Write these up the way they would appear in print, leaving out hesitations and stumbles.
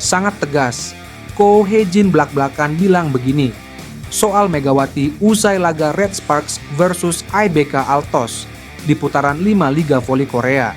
Sangat tegas, Ko Hee-jin belak-belakan bilang begini soal Megawati usai laga Red Sparks versus IBK Altos di putaran 5 Liga Voli Korea.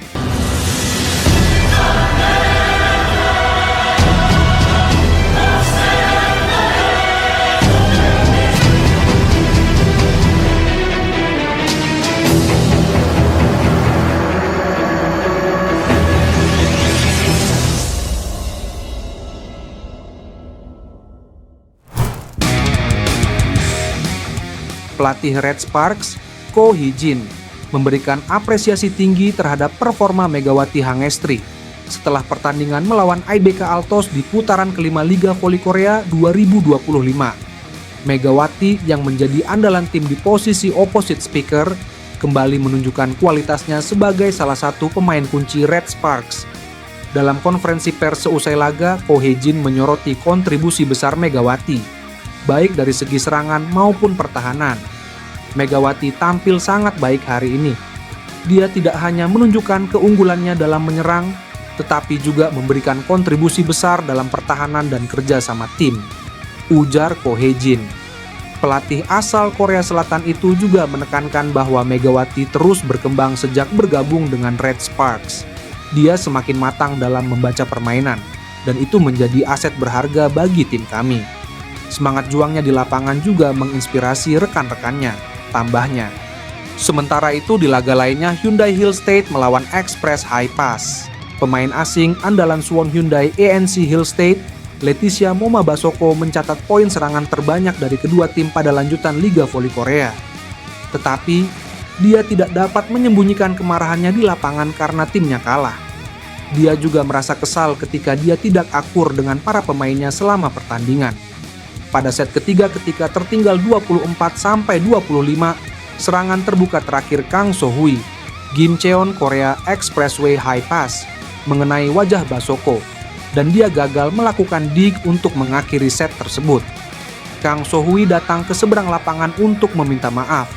Pelatih Red Sparks, Ko Hee-jin, memberikan apresiasi tinggi terhadap performa Megawati Hangestri setelah pertandingan melawan IBK Altos di putaran kelima Liga Voli Korea 2025. Megawati yang menjadi andalan tim di posisi opposite speaker kembali menunjukkan kualitasnya sebagai salah satu pemain kunci Red Sparks. Dalam konferensi pers seusai laga, Ko Hee-jin menyoroti kontribusi besar Megawati, baik dari segi serangan maupun pertahanan. Megawati tampil sangat baik hari ini. Dia tidak hanya menunjukkan keunggulannya dalam menyerang, tetapi juga memberikan kontribusi besar dalam pertahanan dan kerja sama tim, ujar Ko Hee-jin. Pelatih asal Korea Selatan itu juga menekankan bahwa Megawati terus berkembang sejak bergabung dengan Red Sparks. Dia semakin matang dalam membaca permainan, dan itu menjadi aset berharga bagi tim kami. Semangat juangnya di lapangan juga menginspirasi rekan-rekannya, tambahnya. Sementara itu di laga lainnya Hyundai Hill State melawan Express High Pass. Pemain asing andalan Suwon Hyundai ANC Hill State, Leticia Moma Basoko mencatat poin serangan terbanyak dari kedua tim pada lanjutan Liga Voli Korea. Tetapi, dia tidak dapat menyembunyikan kemarahannya di lapangan karena timnya kalah. Dia juga merasa kesal ketika dia tidak akur dengan para pemainnya selama pertandingan. Pada set ketiga ketika tertinggal 24-25, serangan terbuka terakhir Kang So-hui, Kim Cheon Korea Expressway High Pass, mengenai wajah Basoko, dan dia gagal melakukan dig untuk mengakhiri set tersebut. Kang So-hui datang ke seberang lapangan untuk meminta maaf,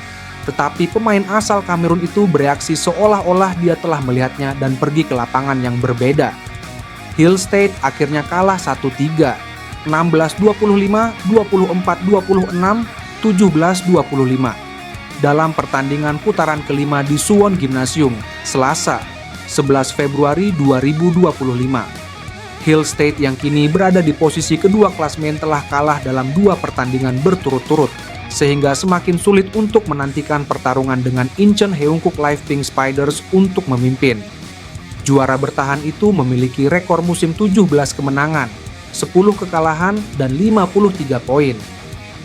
tetapi pemain asal Kamerun itu bereaksi seolah-olah dia telah melihatnya dan pergi ke lapangan yang berbeda. Hill State akhirnya kalah 1-3. 16-25, 24-26, 17-25 dalam pertandingan putaran kelima di Suwon Gymnasium, Selasa, 11 Februari 2025. Hill State yang kini berada di posisi kedua klasmen telah kalah dalam 2 pertandingan berturut-turut, sehingga semakin sulit untuk menantikan pertarungan dengan Incheon Haeunkook Live Pink Spiders untuk memimpin. Juara bertahan itu memiliki rekor musim 17 kemenangan, 10 kekalahan, dan 53 poin.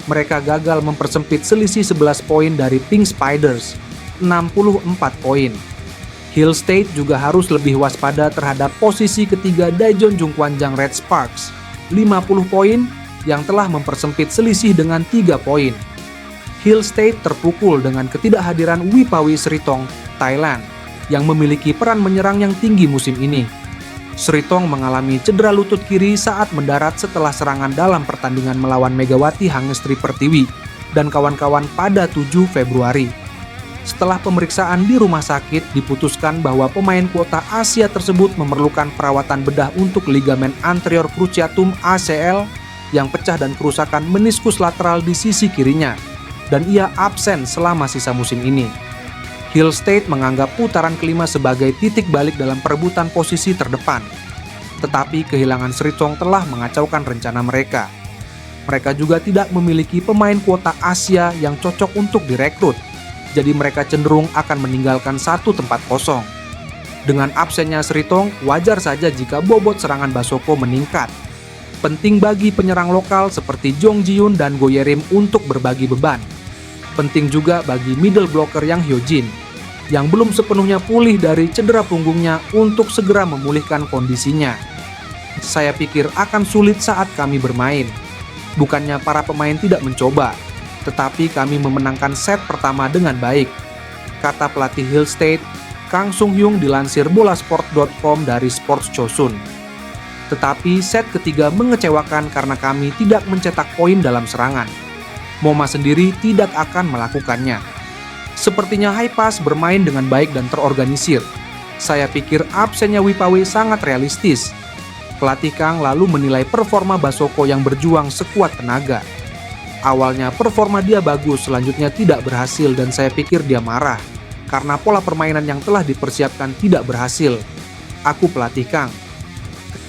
Mereka gagal mempersempit selisih 11 poin dari Pink Spiders, 64 poin. Hill State juga harus lebih waspada terhadap posisi ketiga Daejeon Jungkwanjang Red Sparks, 50 poin, yang telah mempersempit selisih dengan 3 poin. Hill State terpukul dengan ketidakhadiran Wipawi Sritong, Thailand, yang memiliki peran menyerang yang tinggi musim ini. Sritong mengalami cedera lutut kiri saat mendarat setelah serangan dalam pertandingan melawan Megawati Hangestri Pertiwi dan kawan-kawan pada 7 Februari. Setelah pemeriksaan di rumah sakit, diputuskan bahwa pemain kuota Asia tersebut memerlukan perawatan bedah untuk ligamen anterior cruciatum ACL yang pecah dan kerusakan meniskus lateral di sisi kirinya, dan ia absen selama sisa musim ini. Hill State menganggap putaran kelima sebagai titik balik dalam perebutan posisi terdepan. Tetapi kehilangan Sritong telah mengacaukan rencana mereka. Mereka juga tidak memiliki pemain kuota Asia yang cocok untuk direkrut, jadi mereka cenderung akan meninggalkan satu tempat kosong. Dengan absennya Sritong, wajar saja jika bobot serangan Basoko meningkat. Penting bagi penyerang lokal seperti Jong Ji-yoon dan Go Yerim untuk berbagi beban. Penting juga bagi middle blocker Yang Hyo-jin, yang belum sepenuhnya pulih dari cedera punggungnya untuk segera memulihkan kondisinya. Saya pikir akan sulit saat kami bermain. Bukannya para pemain tidak mencoba, tetapi kami memenangkan set pertama dengan baik, kata pelatih Hill State, Kang Sung-hyung dilansir bolasport.com dari Sports Chosun. Tetapi set ketiga mengecewakan karena kami tidak mencetak poin dalam serangan. Moma sendiri tidak akan melakukannya. Sepertinya High Pass bermain dengan baik dan terorganisir. Saya pikir absennya Wipawi sangat realistis. Pelatih Kang lalu menilai performa Basoko yang berjuang sekuat tenaga. Awalnya performa dia bagus, selanjutnya tidak berhasil dan saya pikir dia marah karena pola permainan yang telah dipersiapkan tidak berhasil. Aku pelatih Kang.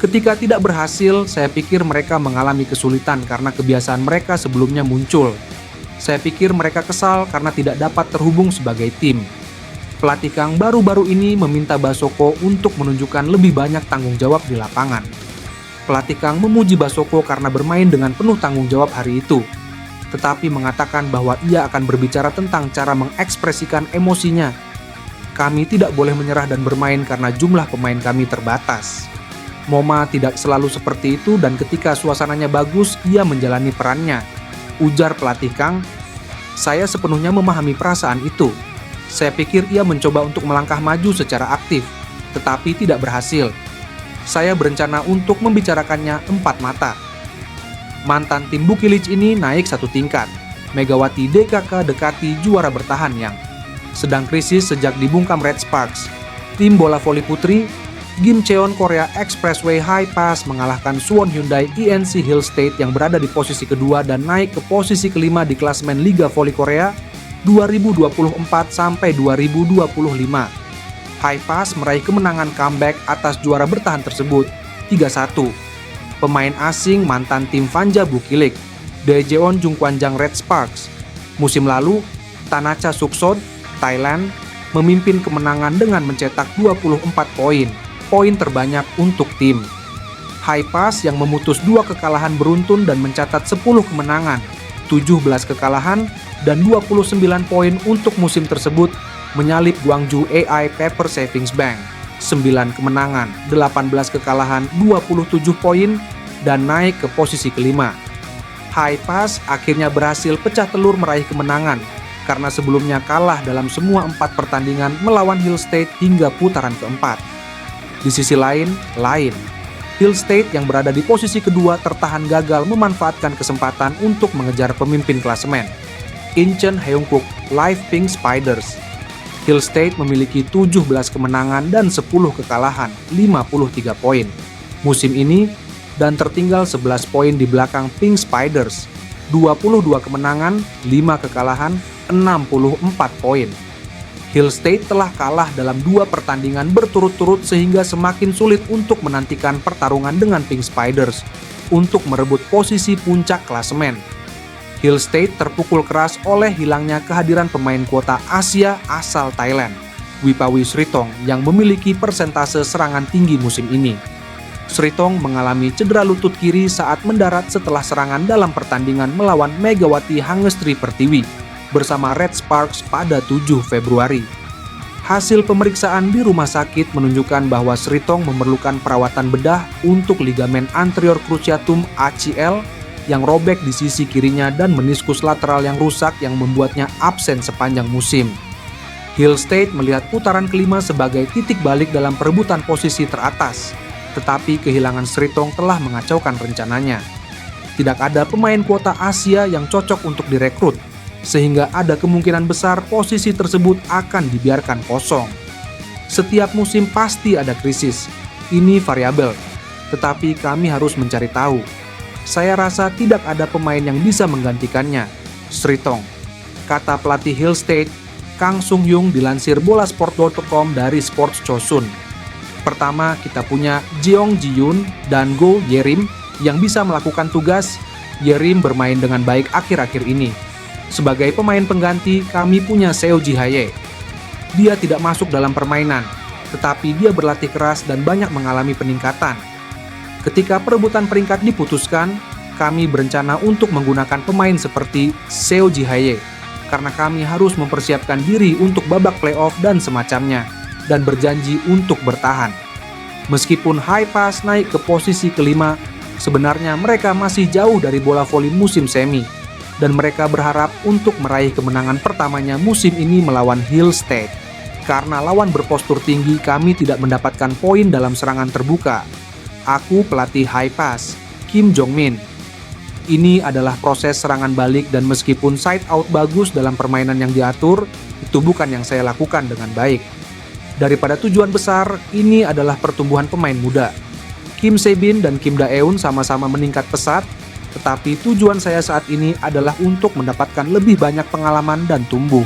Ketika tidak berhasil, saya pikir mereka mengalami kesulitan karena kebiasaan mereka sebelumnya muncul. Saya pikir mereka kesal karena tidak dapat terhubung sebagai tim. Pelatih Kang baru-baru ini meminta Basoko untuk menunjukkan lebih banyak tanggung jawab di lapangan. Pelatih Kang memuji Basoko karena bermain dengan penuh tanggung jawab hari itu, tetapi mengatakan bahwa ia akan berbicara tentang cara mengekspresikan emosinya. Kami tidak boleh menyerah dan bermain karena jumlah pemain kami terbatas. Moma tidak selalu seperti itu dan ketika suasananya bagus, ia menjalani perannya. Ujar pelatih Kang, saya sepenuhnya memahami perasaan itu. Saya pikir ia mencoba untuk melangkah maju secara aktif, tetapi tidak berhasil. Saya berencana untuk membicarakannya empat mata. Mantan tim Bukilic ini naik satu tingkat. Megawati DKK dekati juara bertahan yang sedang krisis sejak dibungkam Red Sparks. Tim bola voli putri, Gimcheon Korea Expressway High Pass mengalahkan Suwon Hyundai ENC Hill State yang berada di posisi kedua dan naik ke posisi kelima di klasemen Liga Voli Korea 2024 sampai 2025. High Pass meraih kemenangan comeback atas juara bertahan tersebut 3-1. Pemain asing mantan tim Vanja Bukilic, Daejeon Jungkwanjang Red Sparks. Musim lalu, Tanacha Suksod, Thailand, memimpin kemenangan dengan mencetak 24 poin, poin terbanyak untuk tim. High Pass yang memutus 2 kekalahan beruntun dan mencatat 10 kemenangan, 17 kekalahan, dan 29 poin untuk musim tersebut menyalip Gwangju AI Paper Savings Bank, 9 kemenangan, 18 kekalahan, 27 poin, dan naik ke posisi kelima. High Pass akhirnya berhasil pecah telur meraih kemenangan, karena sebelumnya kalah dalam semua 4 pertandingan melawan Hill State hingga putaran keempat. Di sisi lain, Hill State yang berada di posisi kedua tertahan gagal memanfaatkan kesempatan untuk mengejar pemimpin klasemen, Incheon Haeunkook Live Pink Spiders. Hill State memiliki 17 kemenangan dan 10 kekalahan, 53 poin musim ini dan tertinggal 11 poin di belakang Pink Spiders, 22 kemenangan, 5 kekalahan, 64 poin. Hill State telah kalah dalam 2 pertandingan berturut-turut sehingga semakin sulit untuk menantikan pertarungan dengan Pink Spiders untuk merebut posisi puncak klasemen. Hill State terpukul keras oleh hilangnya kehadiran pemain kuota Asia asal Thailand, Wipawi Sritong yang memiliki persentase serangan tinggi musim ini. Sritong mengalami cedera lutut kiri saat mendarat setelah serangan dalam pertandingan melawan Megawati Hangestri Pertiwi bersama Red Sparks pada 7 Februari. Hasil pemeriksaan di rumah sakit menunjukkan bahwa Sritong memerlukan perawatan bedah untuk ligamen anterior cruciatum ACL yang robek di sisi kirinya dan meniskus lateral yang rusak yang membuatnya absen sepanjang musim. Hill State melihat putaran kelima sebagai titik balik dalam perebutan posisi teratas, tetapi kehilangan Sritong telah mengacaukan rencananya. Tidak ada pemain kuota Asia yang cocok untuk direkrut, sehingga ada kemungkinan besar posisi tersebut akan dibiarkan kosong. Setiap musim pasti ada krisis, ini variabel, tetapi kami harus mencari tahu. Saya rasa tidak ada pemain yang bisa menggantikannya, Sritong, kata pelatih Hill State, Kang Sung Yung dilansir bolasport.com dari Sports Chosun. Pertama, kita punya Jeong Ji-yoon dan Go Yerim yang bisa melakukan tugas. Yerim bermain dengan baik akhir-akhir ini. Sebagai pemain pengganti, kami punya Seo Ji-hae. Dia tidak masuk dalam permainan, tetapi dia berlatih keras dan banyak mengalami peningkatan. Ketika perebutan peringkat diputuskan, kami berencana untuk menggunakan pemain seperti Seo Ji-hae karena kami harus mempersiapkan diri untuk babak playoff dan semacamnya dan berjanji untuk bertahan. Meskipun High Pass naik ke posisi kelima, sebenarnya mereka masih jauh dari bola voli musim semi dan mereka berharap untuk meraih kemenangan pertamanya musim ini melawan Hill State. Karena lawan berpostur tinggi, kami tidak mendapatkan poin dalam serangan terbuka. Aku pelatih High Pass, Kim Jong-min. Ini adalah proses serangan balik dan meskipun side out bagus dalam permainan yang diatur, itu bukan yang saya lakukan dengan baik. Daripada tujuan besar, ini adalah pertumbuhan pemain muda. Kim Se-bin dan Kim Da-eun sama-sama meningkat pesat, tetapi tujuan saya saat ini adalah untuk mendapatkan lebih banyak pengalaman dan tumbuh.